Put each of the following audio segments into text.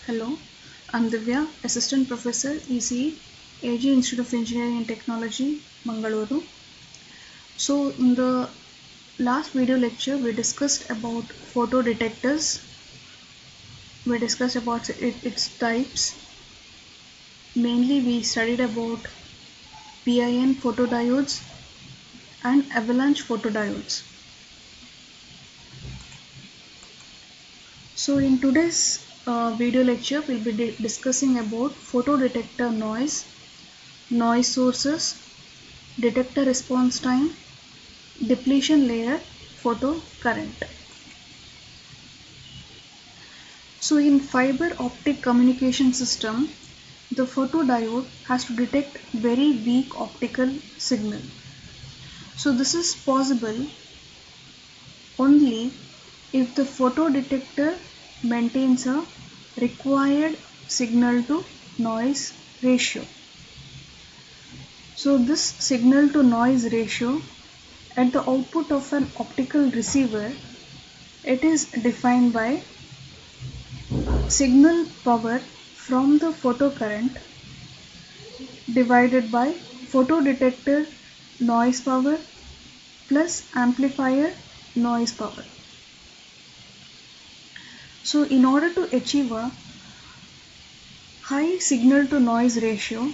Hello, I'm Divya, Assistant Professor, ECE, AG Institute of Engineering and Technology, Mangaluru. So, in the last video lecture, we discussed about photodetectors. We discussed about its types. Mainly, we studied about PIN photodiodes and avalanche photodiodes. So, in today's video lecture, we'll be discussing about photodetector noise sources, detector response time, depletion layer, photocurrent. So in fiber optic communication system, the photodiode has to detect very weak optical signal. So this is possible only if the photodetector maintains a required signal to noise ratio. So this signal to noise ratio at the output of an optical receiver, it is defined by signal power from the photocurrent divided by photodetector noise power plus amplifier noise power. So in order to achieve a high signal to noise ratio,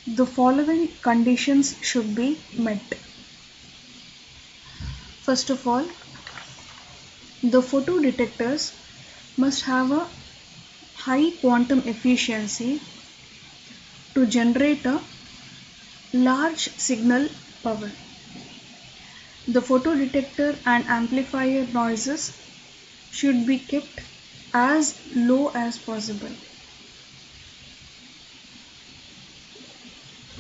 the following conditions should be met. First of all, the photodetectors must have a high quantum efficiency to generate a large signal power. The photodetector and amplifier noises should be kept as low as possible.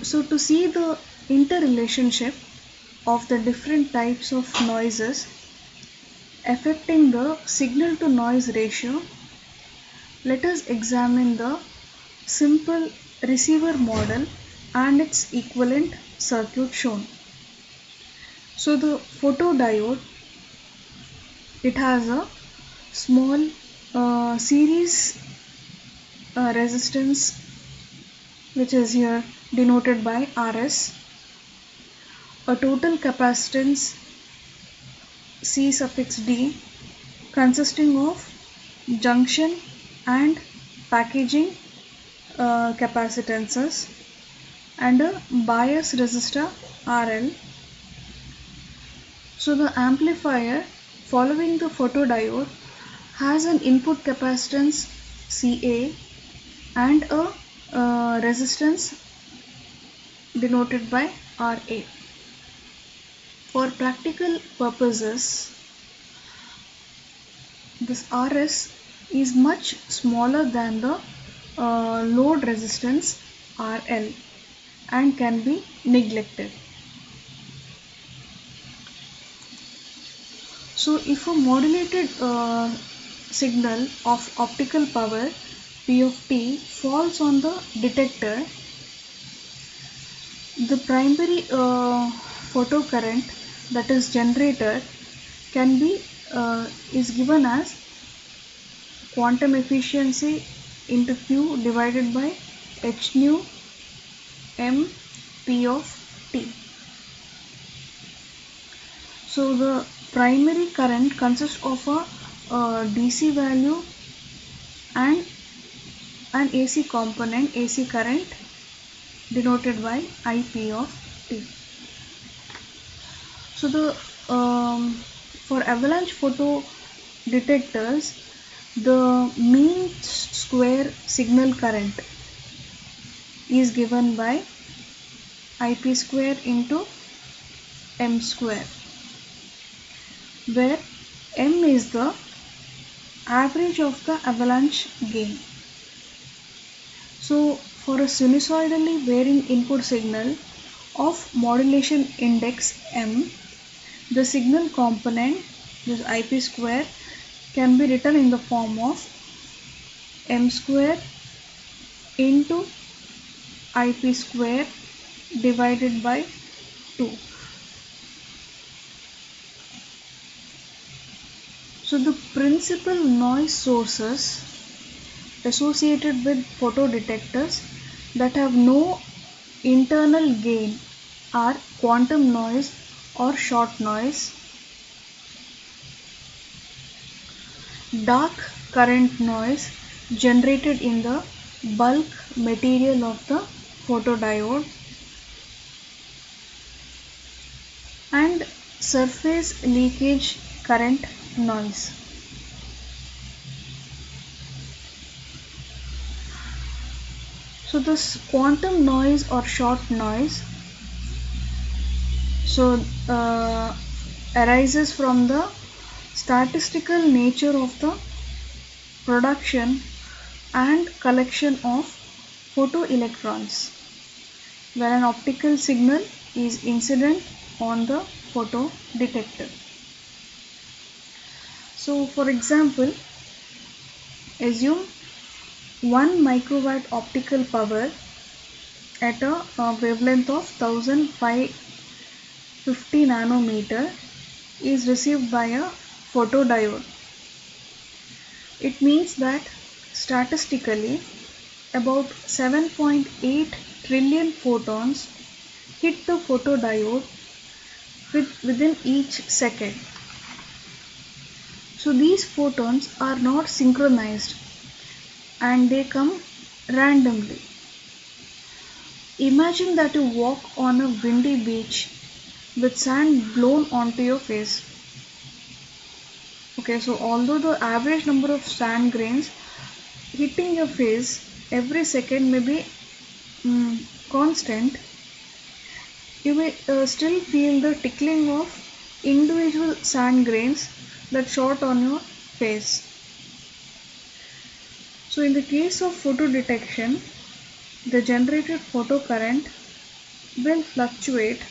So to see the interrelationship of the different types of noises affecting the signal to noise ratio, let us examine the simple receiver model and its equivalent circuit shown. So the photodiode, it has a small series resistance, which is here denoted by RS, a total capacitance C suffix D consisting of junction and packaging capacitances, and a bias resistor RL. So the amplifier following the photodiode has an input capacitance CA and a resistance denoted by RA. For practical purposes, this RS is much smaller than the load resistance RL and can be neglected. So if a modulated signal of optical power P of t falls on the detector, the primary photocurrent that is generated can be is given as quantum efficiency into Q divided by h nu m P of t. So the primary current consists of a DC value and an AC component, AC current, denoted by IP of t. So the for avalanche photo detectors, the mean square signal current is given by IP square into M square, where M is the average of the avalanche gain. So for a sinusoidally varying input signal of modulation index M, the signal component, this IP square, can be written in the form of M square into IP square divided by 2. So the principal noise sources associated with photodetectors that have no internal gain are quantum noise or short noise, dark current noise generated in the bulk material of the photodiode, and surface leakage current noise. So this quantum noise or short noise arises from the statistical nature of the production and collection of photoelectrons when an optical signal is incident on the photodetector. So for example, assume 1 microwatt optical power at a wavelength of 1550 nanometer is received by a photodiode. It means that statistically about 7.8 trillion photons hit the photodiode within each second. So these photons are not synchronized and they come randomly. Imagine that you walk on a windy beach with sand blown onto your face. Okay, so although the average number of sand grains hitting your face every second may be constant, you may still feel the tickling of individual sand grains that shot on your face. So in the case of photodetection, the generated photocurrent will fluctuate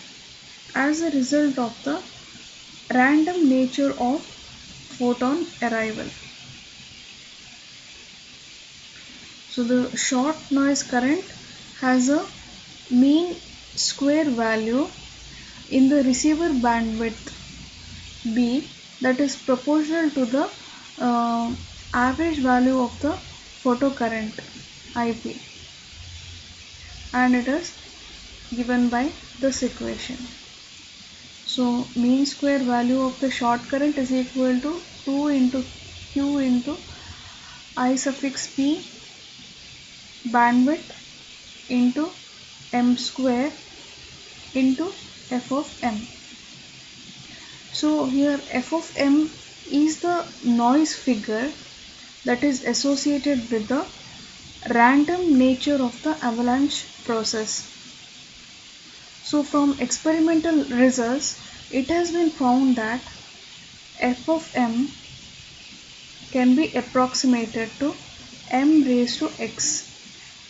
as a result of the random nature of photon arrival. So the short noise current has a mean square value in the receiver bandwidth B that is proportional to the average value of the photocurrent IP, and it is given by this equation. So mean square value of the short current is equal to 2 into Q into I suffix P bandwidth into M square into F of M. So here F of M is the noise figure that is associated with the random nature of the avalanche process. So from experimental results, it has been found that F of M can be approximated to M raised to X,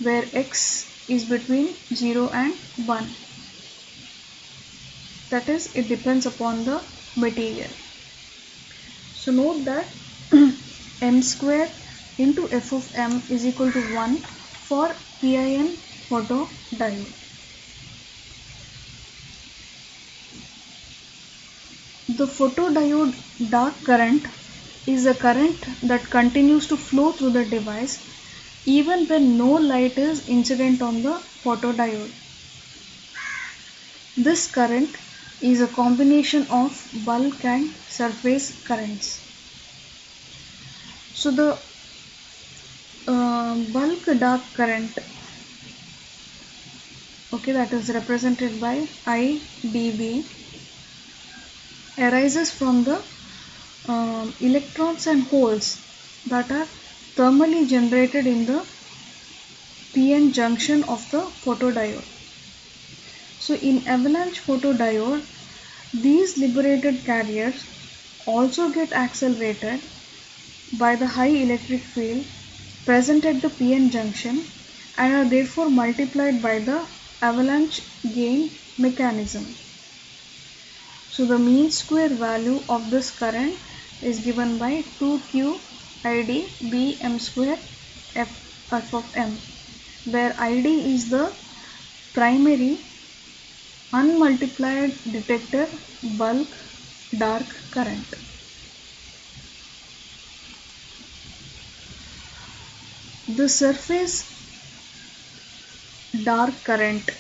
where X is between 0 and 1. That is, it depends upon the material. So note that M square into F of M is equal to 1 for PIN photodiode. The photodiode dark current is a current that continues to flow through the device even when no light is incident on the photodiode. This current is a combination of bulk and surface currents. So the bulk dark current, okay, that is represented by IDB, arises from the electrons and holes that are thermally generated in the PN junction of the photodiode. So in avalanche photodiode, these liberated carriers also get accelerated by the high electric field present at the PN junction and are therefore multiplied by the avalanche gain mechanism. So the mean square value of this current is given by 2Q ID B M square F of M, where ID is the primary unmultiplied detector bulk dark current. The surface dark current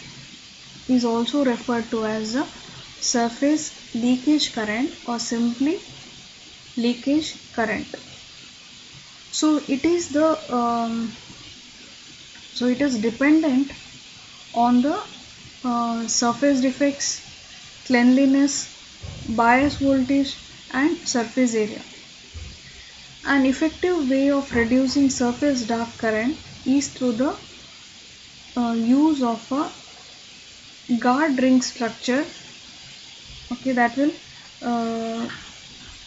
is also referred to as a surface leakage current or simply leakage current. So it is dependent on the surface defects, cleanliness, bias voltage and surface area. An effective way of reducing surface dark current is through the use of a guard ring structure, okay, that will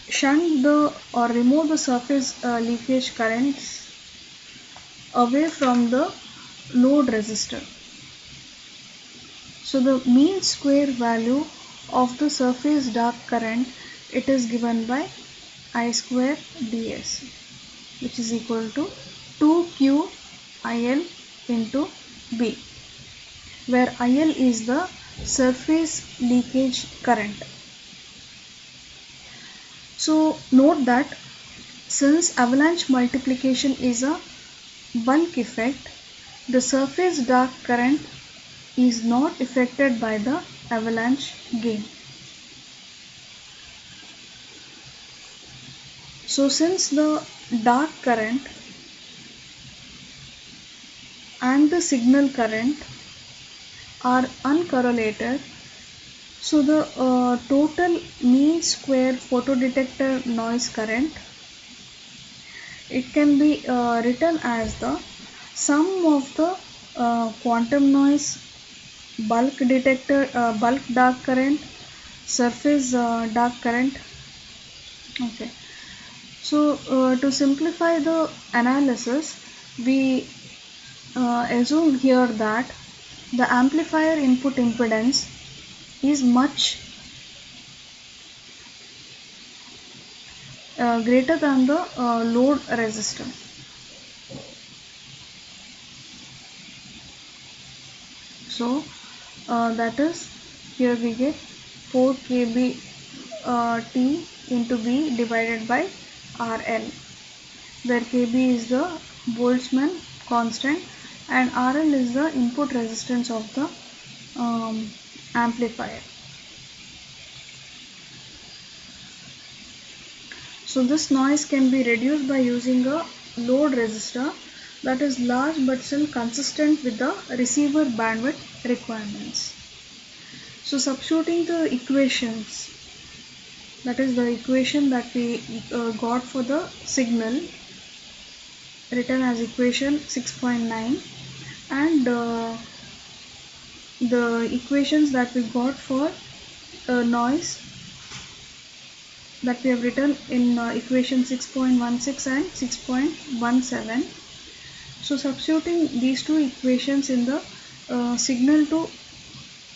shunt or remove the surface leakage currents away from the load resistor. So the mean square value of the surface dark current, it is given by I square ds, which is equal to 2q IL into B, where IL is the surface leakage current. So note that since avalanche multiplication is a bulk effect, the surface dark current is not affected by the avalanche gain. So since the dark current and the signal current are uncorrelated, so the total mean square photodetector noise current, it can be written as the sum of the quantum noise, bulk dark current, surface dark current. Okay. So to simplify the analysis, we assume here that the amplifier input impedance is much greater than the load resistance. So that is, here we get 4 kB T into B divided by RL, where kB is the Boltzmann constant and RL is the input resistance of the amplifier. So this noise can be reduced by using a load resistor that is large but still consistent with the receiver bandwidth requirements. So substituting the equations, that is the equation that we got for the signal, written as equation 6.9, and the equations that we got for noise, that we have written in equation 6.16 and 6.17. So substituting these two equations in the signal to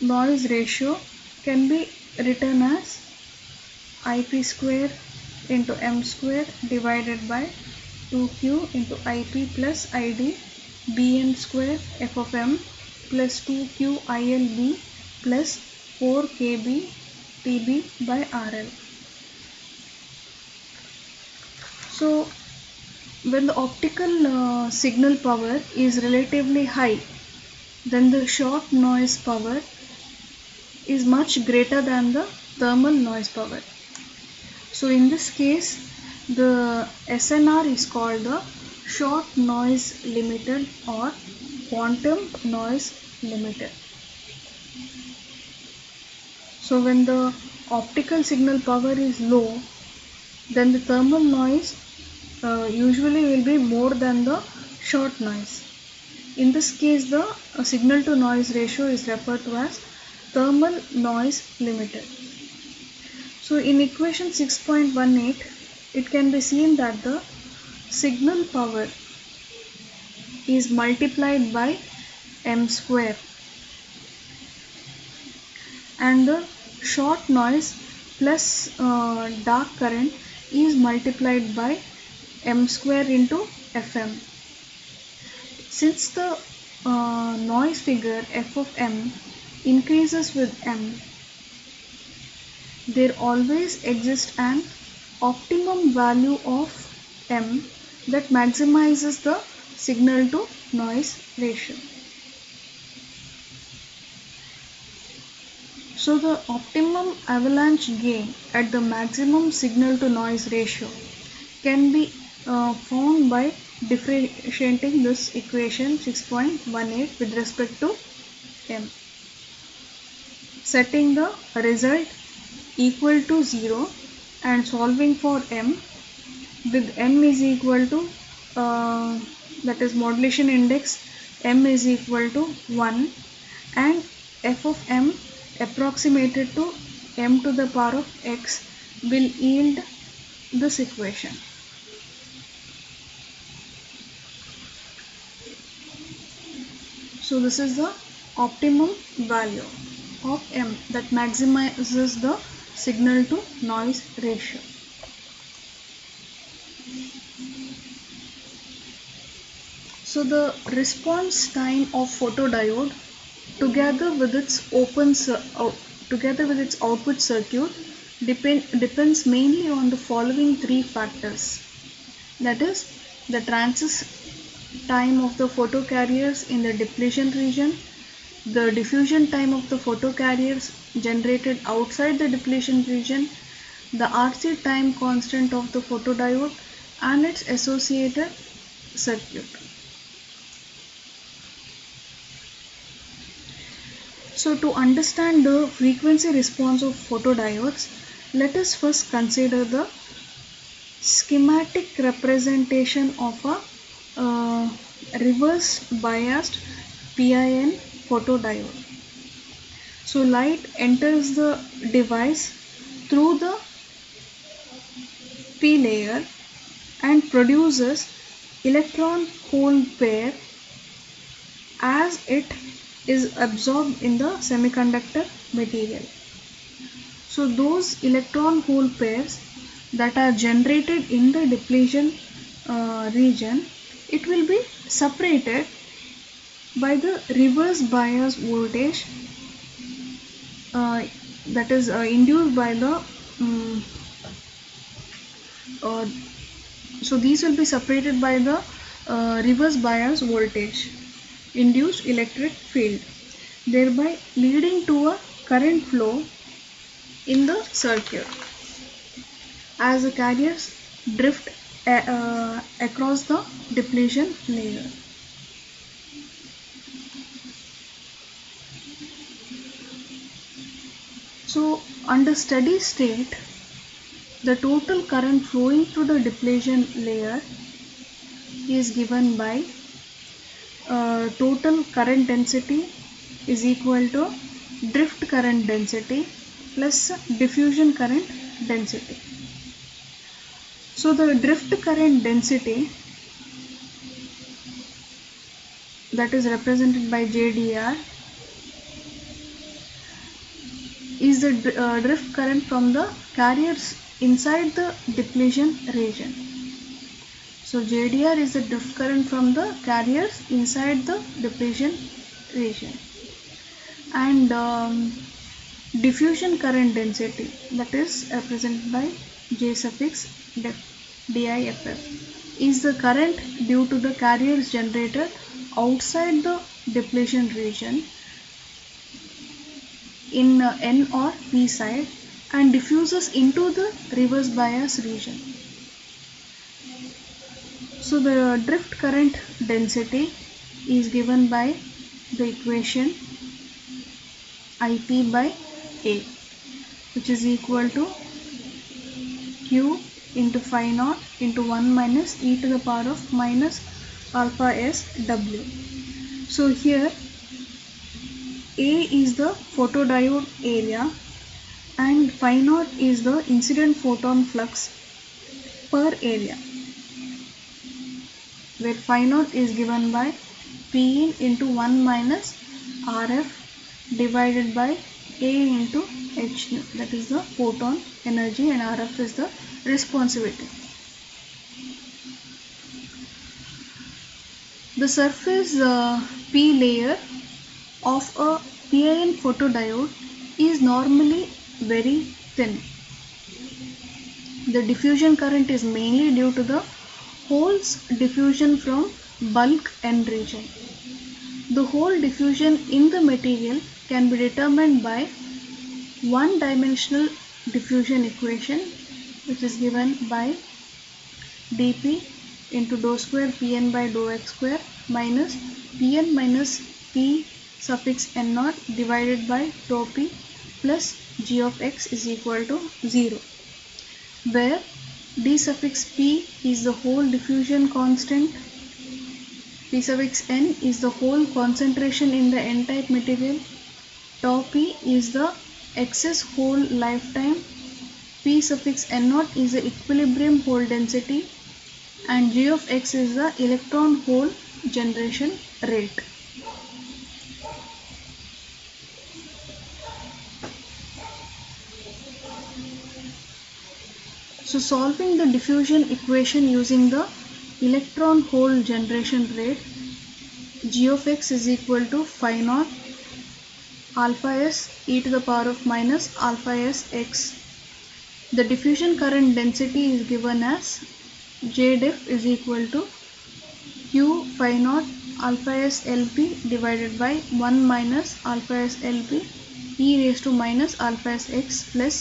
noise ratio can be written as IP square into M square divided by 2Q into IP plus ID Bn square f of M plus 2Q ILB plus 4 KB TB by RL. So when the optical signal power is relatively high, then the shot noise power is much greater than the thermal noise power. So in this case, the SNR is called the short noise limited or quantum noise limited. So when the optical signal power is low, then the thermal noise usually will be more than the short noise. In this case, the signal to noise ratio is referred to as thermal noise limited. So in equation 6.18, it can be seen that the signal power is multiplied by M square and the short noise plus dark current is multiplied by M square into Fm. Since the noise figure f of M increases with M, there always exists an optimum value of M that maximizes the signal to noise ratio. So the optimum avalanche gain at the maximum signal to noise ratio can be found by differentiating this equation 6.18 with respect to m, setting the result equal to 0 and solving for m with m is equal to that is modulation index m is equal to 1 and f of m approximated to m to the power of x will yield this equation. So this is the optimum value of m that maximizes the signal to noise ratio. So the response time of photodiode together with its output circuit depends mainly on the following three factors. That is the transit time of the photocarriers in the depletion region, the diffusion time of the photocarriers generated outside the depletion region, the RC time constant of the photodiode and its associated circuit. So to understand the frequency response of photodiodes, let us first consider the schematic representation of a reverse biased PIN photodiode. So light enters the device through the P layer and produces electron hole pair as it is absorbed in the semiconductor material. So those electron hole pairs that are generated in the depletion region, it will be separated by the reverse bias voltage that is induced by the so these will be separated by the reverse bias voltage induced electric field, thereby leading to a current flow in the circuit as the carriers drift across the depletion layer. So under steady state, the total current flowing through the depletion layer is given by total current density is equal to drift current density plus diffusion current density. So the drift current density, that is represented by JDR, is the drift current from the carriers inside the depletion region. So JDR is the drift current from the carriers inside the depletion region, and diffusion current density, that is represented by J suffix DIFF, is the current due to the carriers generated outside the depletion region in N or P side and diffuses into the reverse bias region. So the drift current density is given by the equation IP by A, which is equal to Q into phi naught into 1 minus e to the power of minus alpha s W. So here A is the photodiode area and phi naught is the incident photon flux per area, where phi naught is given by P in into 1 minus RF divided by A into H nu, that is the photon energy, and RF is the responsivity. The surface P layer of a PIN photodiode is normally very thin. The diffusion current is mainly due to the holes diffusion from bulk N region. The hole diffusion in the material can be determined by one-dimensional diffusion equation, which is given by dP into dou square Pn by dou x square minus Pn minus P suffix n naught divided by tau P plus g of x is equal to 0, where d suffix P is the hole diffusion constant, P suffix n is the hole concentration in the n-type material, tau P is the excess hole lifetime, P suffix n naught is the equilibrium hole density, and g of x is the electron hole generation rate. So solving the diffusion equation using the electron hole generation rate, g of x is equal to phi naught alpha s e to the power of minus alpha s x. The diffusion current density is given as J diff is equal to Q phi naught alpha s Lp divided by 1 minus alpha s Lp e raised to minus alpha s x plus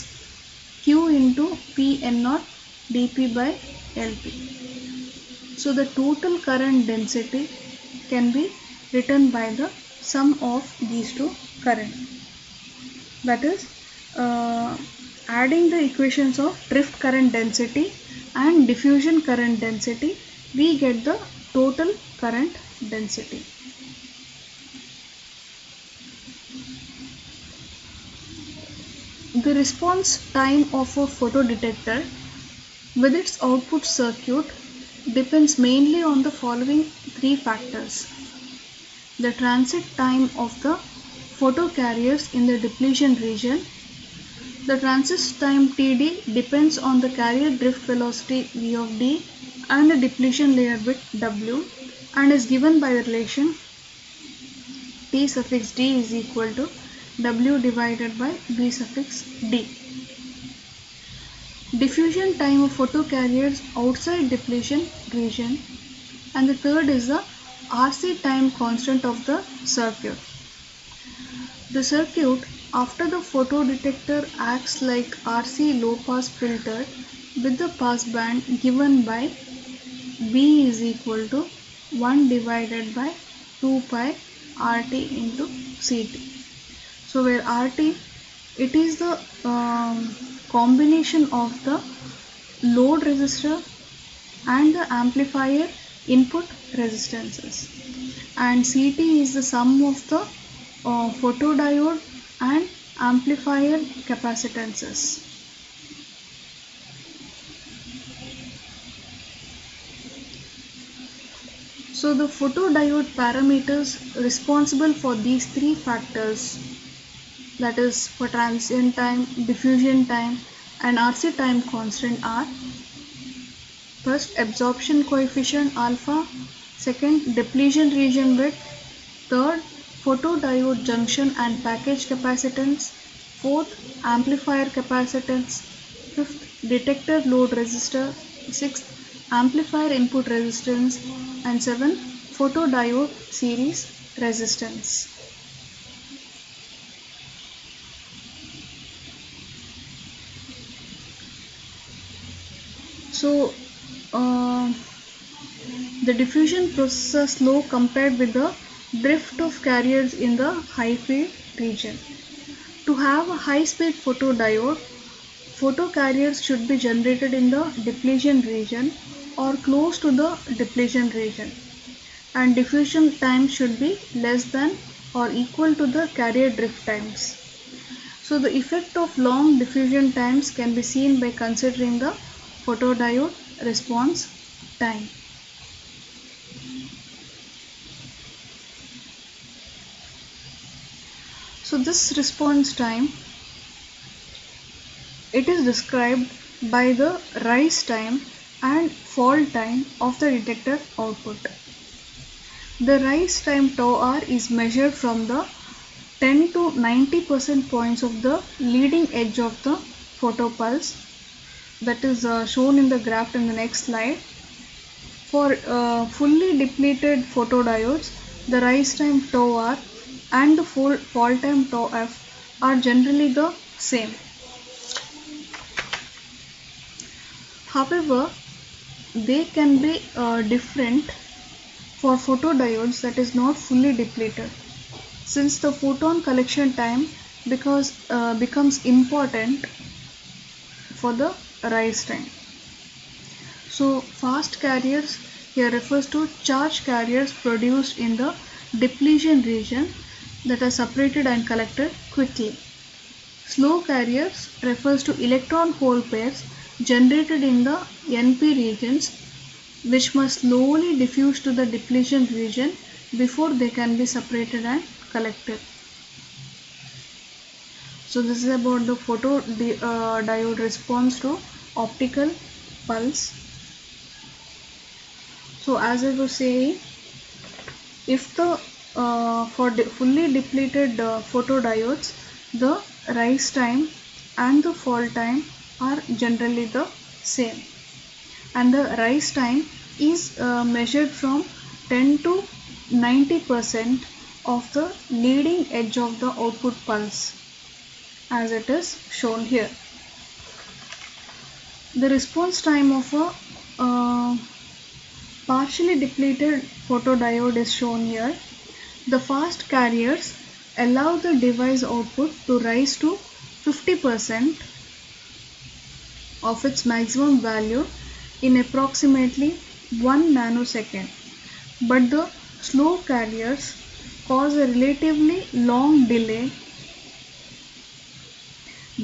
Q into P n naught dP by Lp. So the total current density can be written by the sum of these two current. That is, adding the equations of drift current density and diffusion current density, we get the total current density. The response time of a photodetector with its output circuit depends mainly on the following three factors: the transit time of the photocarriers in the depletion region. The transit time Td depends on the carrier drift velocity V of d and the depletion layer width W, and is given by the relation T suffix d is equal to W divided by V suffix d. Diffusion time of photocarriers outside depletion region, and the third is the RC time constant of the circuit. The circuit after the photodetector acts like RC low pass filter with the pass band given by B is equal to 1 divided by 2 pi RT into CT. So where RT, it is the combination of the load resistor and the amplifier input resistances, and CT is the sum of the photodiode and amplifier capacitances. So the photodiode parameters responsible for these three factors, that is for transient time, diffusion time and RC time constant, are first absorption coefficient alpha, second depletion region width, third photodiode junction and package capacitance, fourth amplifier capacitance, fifth detector load resistor, sixth amplifier input resistance, and seventh photodiode series resistance. So the diffusion process is slow compared with the drift of carriers in the high field region. To have a high speed photodiode, photocarriers should be generated in the depletion region or close to the depletion region, and diffusion time should be less than or equal to the carrier drift times. So the effect of long diffusion times can be seen by considering the photodiode response time. So this response time, it is described by the rise time and fall time of the detector output. The rise time tau r is measured from the 10 to 90% points of the leading edge of the photopulse, that is shown in the graph in the next slide. For fully depleted photodiodes, the rise time tau r and the fall time tau f are generally the same. However, they can be different for photodiodes that is not fully depleted, since the photon collection time becomes important for the rise time. So fast carriers here refers to charge carriers produced in the depletion region that are separated and collected quickly. Slow carriers refers to electron hole pairs generated in the NP regions, which must slowly diffuse to the depletion region before they can be separated and collected. So this is about the photodiode response to optical pulse. So as I was saying, if the fully depleted photodiodes, the rise time and the fall time are generally the same, and the rise time is measured from 10 to 90% of the leading edge of the output pulse, as it is shown here. The response time of a partially depleted photodiode is shown here. The fast carriers allow the device output to rise to 50% of its maximum value in approximately 1 nanosecond, but the slow carriers cause a relatively long delay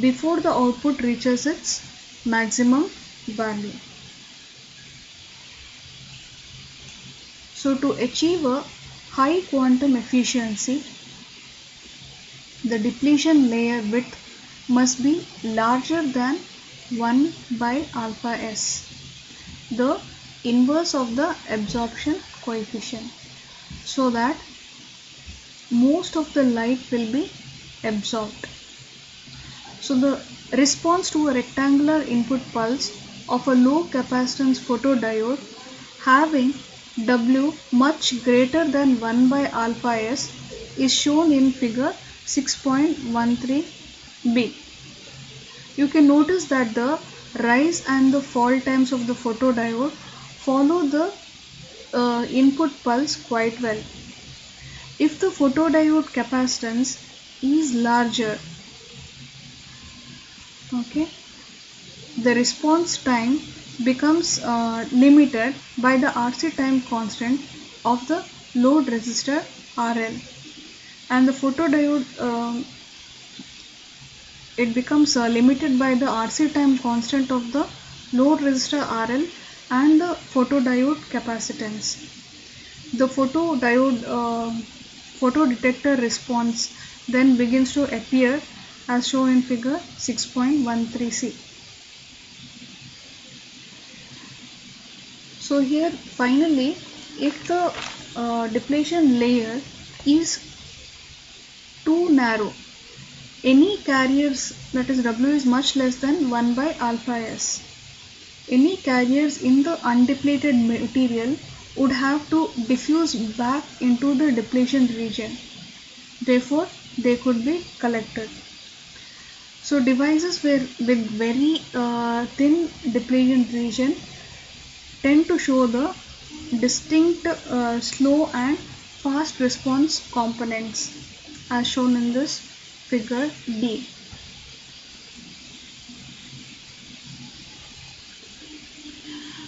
before the output reaches its maximum value. So to achieve a high quantum efficiency, the depletion layer width must be larger than 1 by alpha s, the inverse of the absorption coefficient, so that most of the light will be absorbed. So the response to a rectangular input pulse of a low capacitance photodiode having W much greater than 1 by alpha s is shown in figure 6.13b. You can notice that the rise and the fall times of the photodiode follow the input pulse quite well. If the photodiode capacitance is larger, the response time becomes limited by the RC time constant of the load resistor RL, and the photodiode it becomes limited by the RC time constant of the load resistor RL and the photodiode capacitance. The photodetector response then begins to appear as shown in figure 6.13c. So here finally, if the depletion layer is too narrow, any carriers, that is W is much less than 1 by alpha s, any carriers in the undepleted material would have to diffuse back into the depletion region. Therefore, they could be collected. So devices with very thin depletion region tend to show the distinct slow and fast response components as shown in this figure D.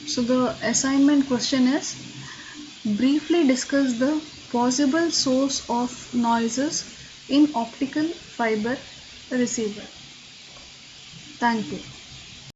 So the assignment question is, briefly discuss the possible source of noises in optical fiber receiver. Thank you.